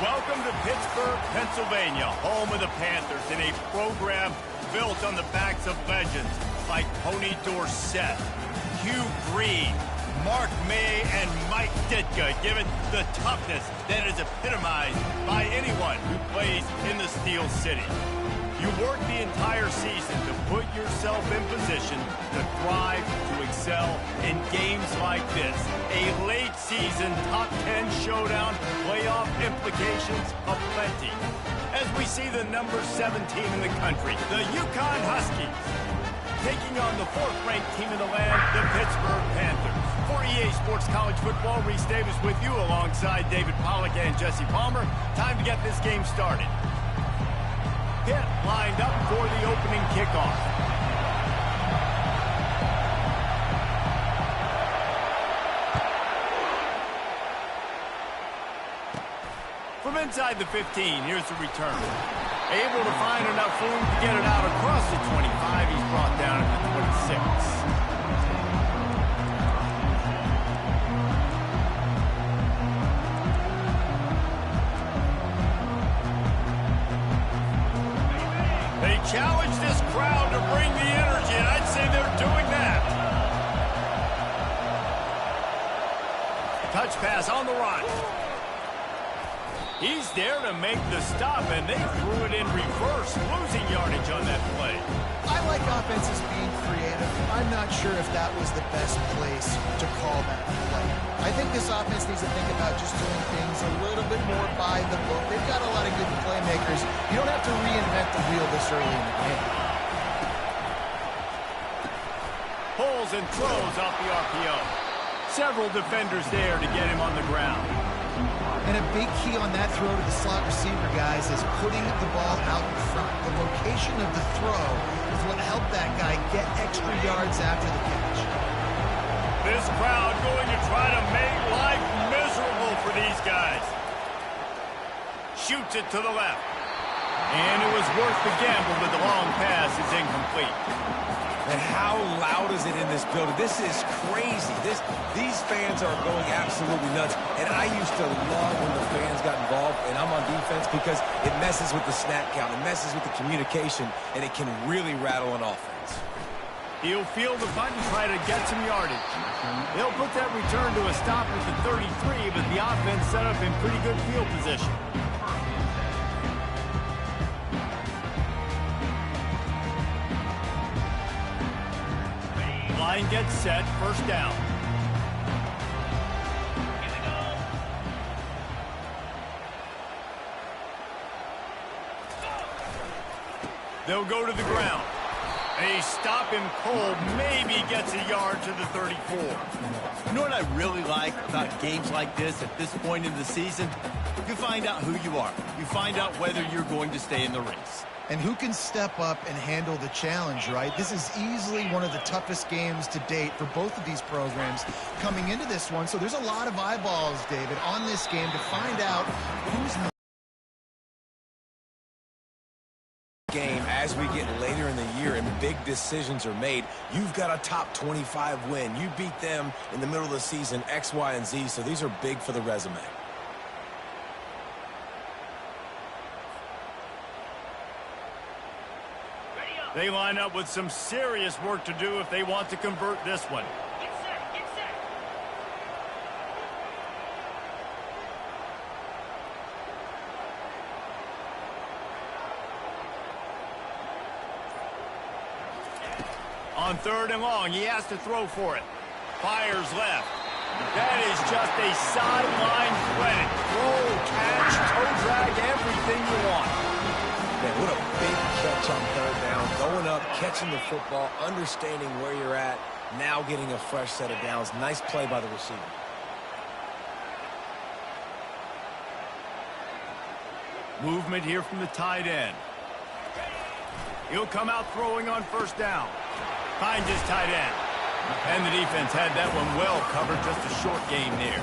Welcome to Pittsburgh, Pennsylvania, home of the Panthers, in a program built on the backs of legends like Tony Dorsett, Hugh Green, Mark May, and Mike Ditka, given the toughness that is epitomized by anyone who plays in the Steel City. You work the entire season to put yourself in position to thrive, to excel in games like this. A late season top 10 showdown, playoff implications aplenty. As we see the number 17 in the country, the UConn Huskies, taking on the 4th-ranked team in the land, the Pittsburgh Panthers. For EA Sports College Football, Reese Davis with you alongside David Pollack and Jesse Palmer. Time to get this game started. Pitt lined up for the opening kickoff. From inside the 15, here's the return. Able to find enough room to get it out across the 25. He's brought down at the 26. They challenge this crowd to bring the energy, and I'd say they're doing that. Touch pass on the run. He's there to make the stop, and they threw it in reverse, losing yardage on that play. I like offenses being creative. I'm not sure if that was the best place to call that play. I think this offense needs to think about just doing things a little bit more by the book. They've got a lot of good playmakers. You don't have to reinvent the wheel this early in the game. Pulls and throws off the RPO. Several defenders there to get him on the ground. And a big key on that throw to the slot receiver, guys, is putting the ball out in front. The location of the throw is what helped that guy get extra yards after the catch. This crowd going to try to make life miserable for these guys. Shoots it to the left. And it was worth the gamble, but the long pass is incomplete. And how loud is it in this building? This is crazy. These fans are going absolutely nuts. And I used to love when the fans got involved, and I'm on defense, because it messes with the snap count. It messes with the communication, and it can really rattle an offense. He'll field the punt and try to get some yardage. They'll put that return to a stop at the 33, but the offense set up in pretty good field position. Line gets set, first down. Here we go. They'll go to the ground. They stop him cold, maybe gets a yard to the 34. You know what I really like about games like this at this point in the season? You find out who you are. You find out whether you're going to stay in the race. And who can step up and handle the challenge, right? This is easily one of the toughest games to date for both of these programs coming into this one. So there's a lot of eyeballs, David, on this game to find out who's game as we get later in the year and big decisions are made. You've got a top 25 win. You beat them in the middle of the season, X, Y, and Z. So these are big for the resume. They line up with some serious work to do if they want to convert this one. Get set, get set. On 3rd and long, he has to throw for it. Fires left. That is just a sideline credit. Throw, catch, toe drag, everything you want. Man, what a big catch on 3rd down. Going up, catching the football, understanding where you're at, now getting a fresh set of downs. Nice play by the receiver. Movement here from the tight end. He'll come out throwing on 1st down. Finds his tight end. And the defense had that one well covered, just a short gain there.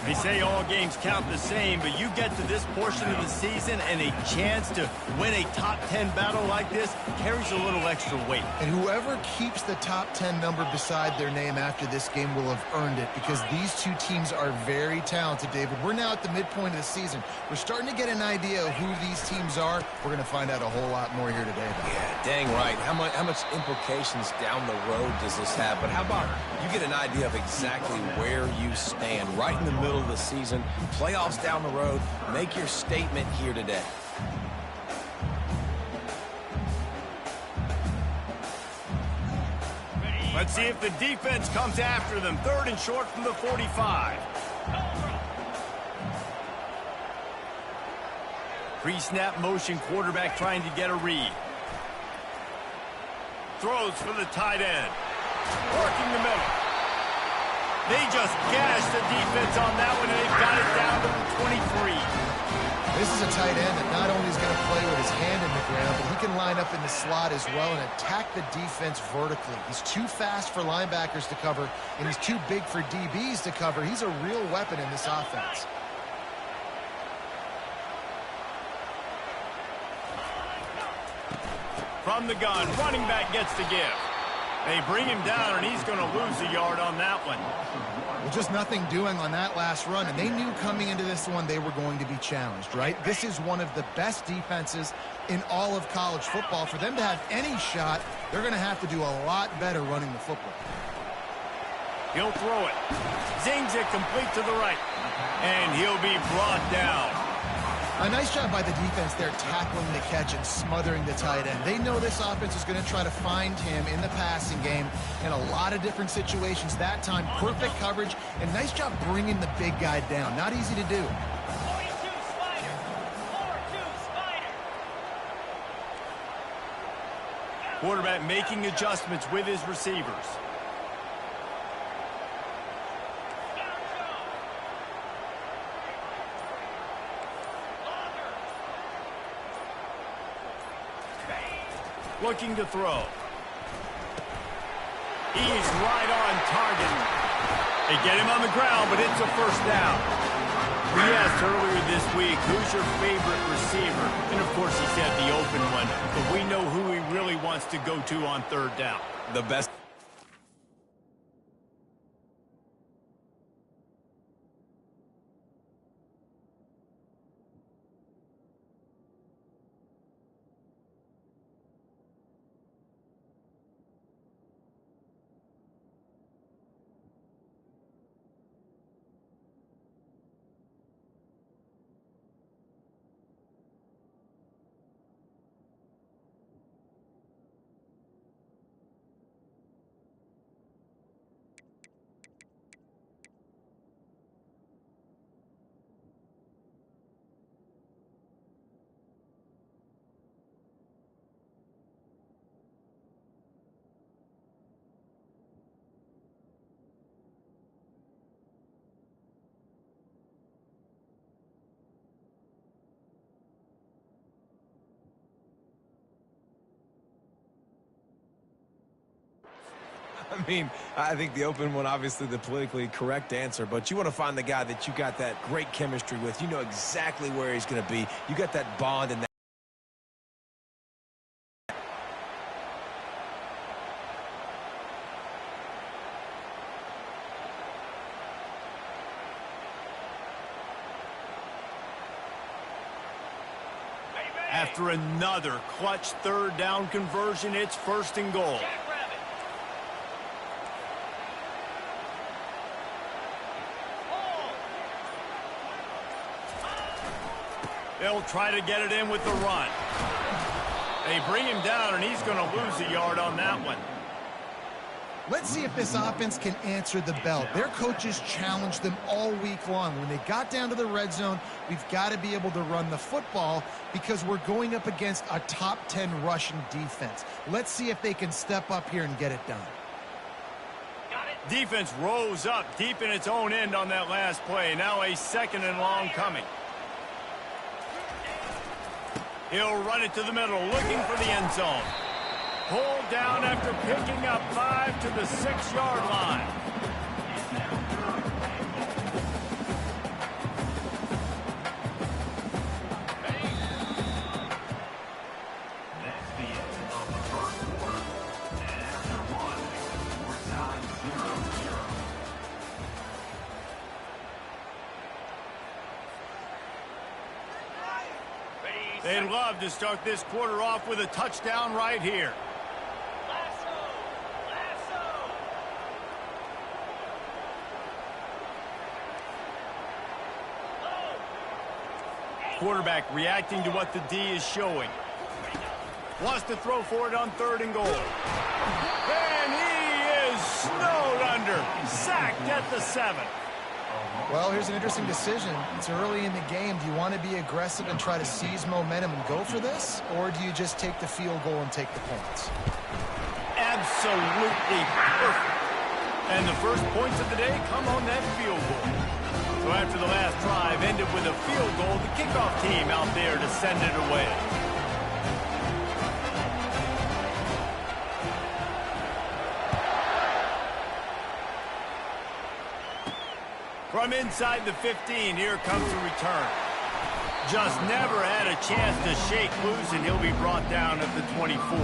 They say all games count the same, but you get to this portion of the season and a chance to win a top 10 battle like this carries a little extra weight. And whoever keeps the top 10 number beside their name after this game will have earned it, because these two teams are very talented, David. We're now at the midpoint of the season. We're starting to get an idea of who these teams are. We're going to find out a whole lot more here today. Yeah, dang right. How much implications down the road does this have? But how about you get an idea of exactly where you stand right in the middle of the season, playoffs down the road, make your statement here today. Let's see if the defense comes after them. 3rd and short from the 45. Pre-snap motion, quarterback trying to get a read. Throws for the tight end. Working the middle. They just gashed the defense on that one, and they've got it down to the 23. This is a tight end that not only is going to play with his hand in the ground, but he can line up in the slot as well and attack the defense vertically. He's too fast for linebackers to cover, and he's too big for DBs to cover. He's a real weapon in this offense. From the gun, running back gets the give. They bring him down, and he's going to lose a yard on that one. Well, just nothing doing on that last run, and they knew coming into this one they were going to be challenged, right? This is one of the best defenses in all of college football. For them to have any shot, they're going to have to do a lot better running the football. He'll throw it. Zings it complete to the right, and he'll be brought down. A nice job by the defense there, tackling the catch and smothering the tight end. They know this offense is going to try to find him in the passing game in a lot of different situations. That time, perfect coverage, and nice job bringing the big guy down. Not easy to do. Quarterback making adjustments with his receivers. Looking to throw. He's right on target. They get him on the ground, but it's a first down. We asked earlier this week, who's your favorite receiver? And, of course, he said the open one. But we know who he really wants to go to on 3rd down. The best. I mean, I think the open one, obviously the politically correct answer, but you want to find the guy that you got that great chemistry with. You know exactly where he's going to be. You got that bond and that. After another clutch 3rd down conversion, it's 1st and goal. They'll try to get it in with the run. They bring him down, and he's going to lose a yard on that one. Let's see if this offense can answer the bell. Their coaches challenged them all week long. When they got down to the red zone, we've got to be able to run the football because we're going up against a top 10 rushing defense. Let's see if they can step up here and get it done. Defense rose up deep in its own end on that last play. Now a 2nd and long coming. He'll run it to the middle, looking for the end zone. Pulled down after picking up 5 to the 6-yard line. They'd love to start this quarter off with a touchdown right here. Quarterback reacting to what the D is showing. Wants to throw for it on 3rd and goal. And he is snowed under. Sacked at the 7. Well, here's an interesting decision. It's early in the game. Do you want to be aggressive and try to seize momentum and go for this? Or do you just take the field goal and take the points? Absolutely perfect. And the first points of the day come on that field goal. So after the last drive ended with a field goal, the kickoff team out there to send it away. From inside the 15, here comes the return. Just never had a chance to shake loose, and he'll be brought down at the 24.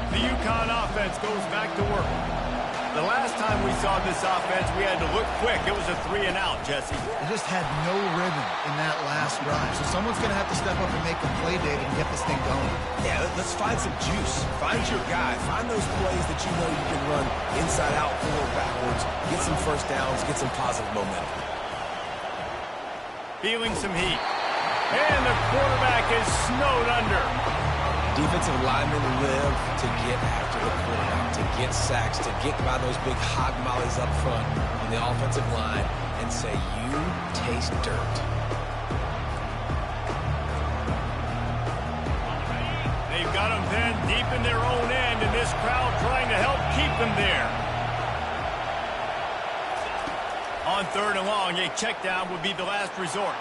The UConn offense goes back to work. The last time we saw this offense, we had to look quick. It was a 3-and-out, Jesse. They just had no rhythm in that last drive. So someone's going to have to step up and make a play date and get this thing going. Yeah, let's find some juice. Find your guy. Find those plays that you know you can run inside out, forward, backwards. Get some first downs. Get some positive momentum. Feeling some heat. And the quarterback is snowed under. Defensive linemen live to get after the quarterback, to get sacks, to get by those big hog mollies up front on the offensive line and say, you taste dirt. They've got them then deep in their own end, and this crowd trying to help keep them there. On 3rd and long, a check down would be the last resort.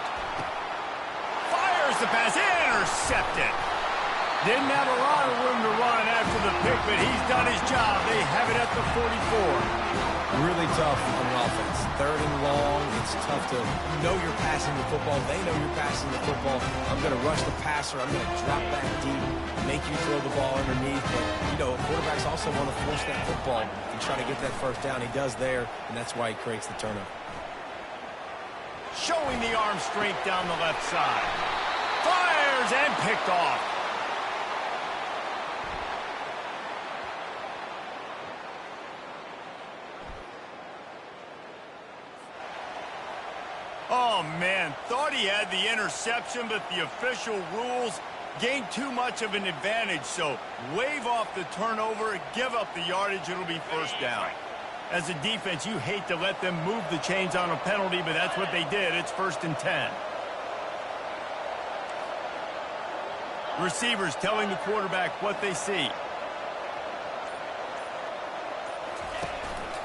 Fires the pass, intercepted. Didn't have a lot of room to run after the pick, but he's done his job. They have it at the 44. Really tough on the offense. 3rd and long, it's tough to know you're passing the football. They know you're passing the football. I'm going to rush the passer. I'm going to drop back deep, make you throw the ball underneath. But, you know, quarterbacks also want to force that football and try to get that first down. He does there, and that's why he creates the turnover. Showing the arm strength down the left side. Fires and picked off. Oh, man, thought he had the interception, but the official rules gained too much of an advantage, so wave off the turnover, give up the yardage, it'll be first down. As a defense, you hate to let them move the chains on a penalty, but that's what they did. It's 1st and 10. Receivers telling the quarterback what they see.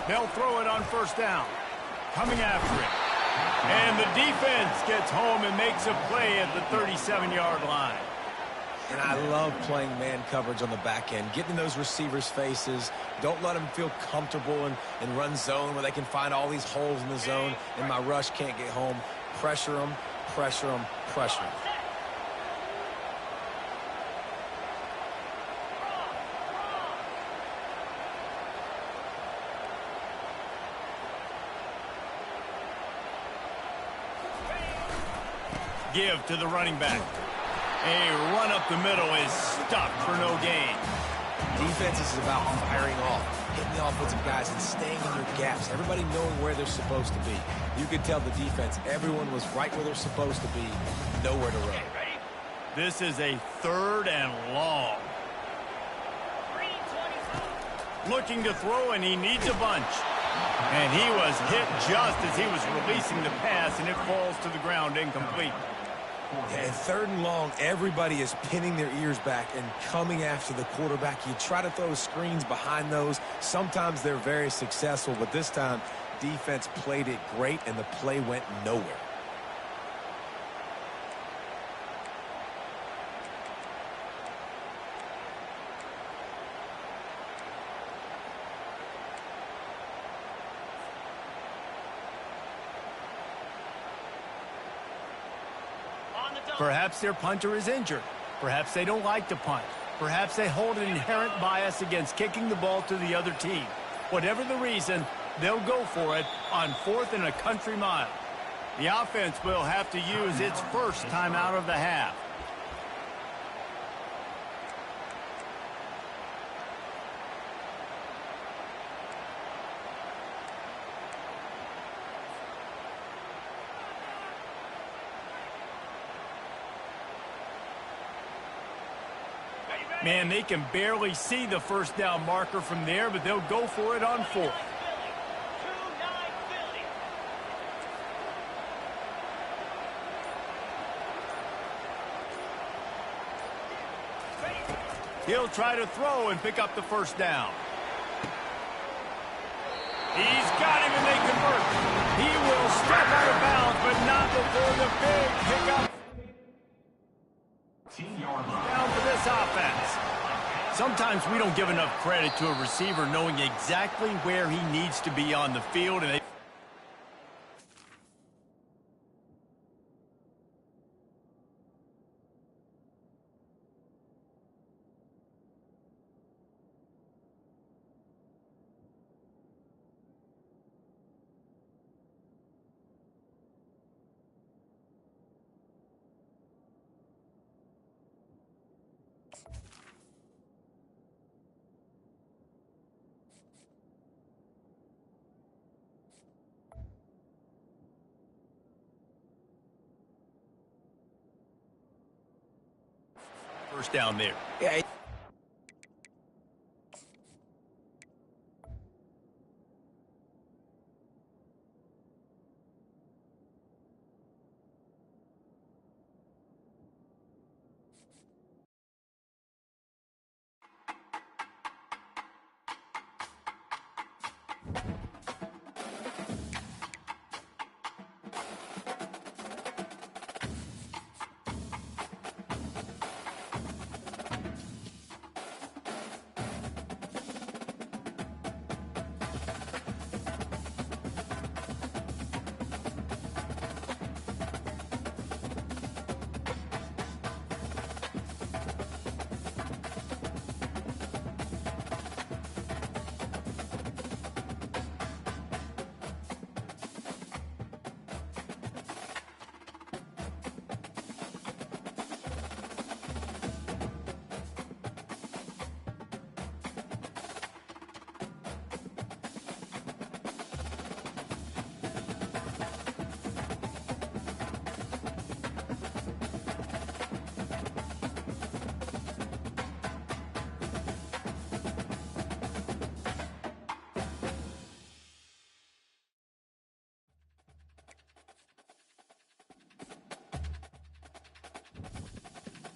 They'll throw it on 1st down. Coming after it. And the defense gets home and makes a play at the 37-yard line. And I love playing man coverage on the back end, getting in those receivers' faces. Don't let them feel comfortable and run zone where they can find all these holes in the zone and my rush can't get home. Pressure them, pressure them, pressure them. Give to the running back. A run up the middle is stopped for no gain. Defense is about firing off, hitting the offensive guys and staying in your gaps. Everybody knowing where they're supposed to be. You could tell the defense, everyone was right where they're supposed to be, nowhere to run. This is a 3rd and long. Looking to throw, and he needs a bunch. And he was hit just as he was releasing the pass, and it falls to the ground incomplete. And 3rd and long, everybody is pinning their ears back and coming after the quarterback. You try to throw screens behind those. Sometimes they're very successful, but this time, defense played it great, and the play went nowhere. Perhaps their punter is injured. Perhaps they don't like to punt. Perhaps they hold an inherent bias against kicking the ball to the other team. Whatever the reason, They'll go for it on 4th and a country mile. The offense will have to use its first timeout of the half. Man, they can barely see the first down marker from there, but they'll go for it on 4th. He'll try to throw and pick up the first down. He's got him and they convert. He will step out of bounds, but not before the big pickup. Down for this offense. Sometimes we don't give enough credit to a receiver knowing exactly where he needs to be on the field, and first down there. Yeah.